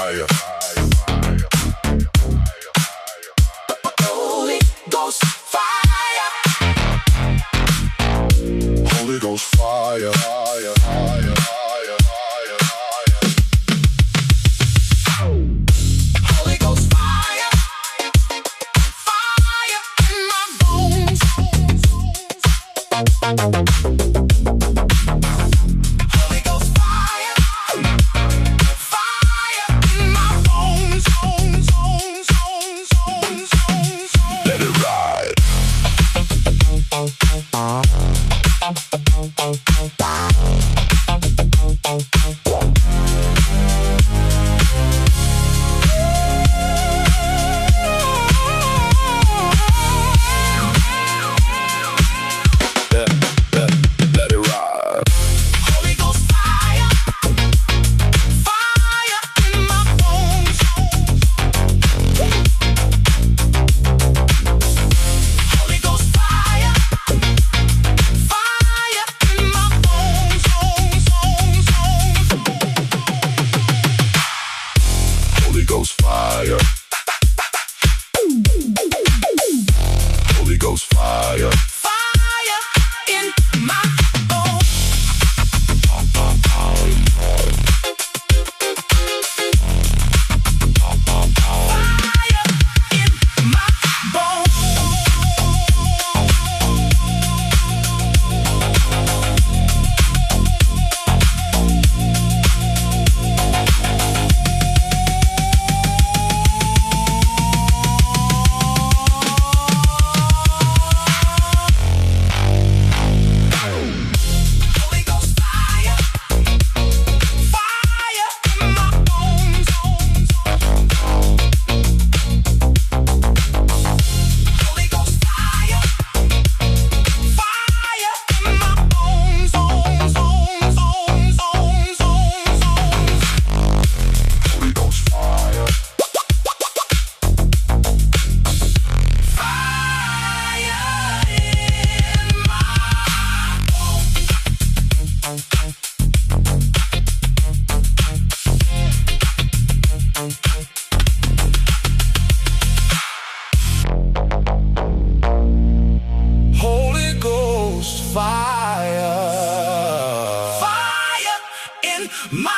fire. Holy Ghost fire. Holy Ghost fire. Fire, fire, fire, fire, fire. Holy Ghost fire. Fire in my bones. Holy Ghost fire. Fire in my bones. Let it ride. Let it ride. Holy Ghost fire. Fire in my bones. Holy Ghost fire. Fire in my bones. Holy Ghost fire. Holy Ghost fire. Fire in my bones. Fire in my bones. Holy Ghost fire. Fire in my bones. Holy Ghost fire. Fire in my bones. Holy Ghost fire. Holy Ghost fire. Fire in my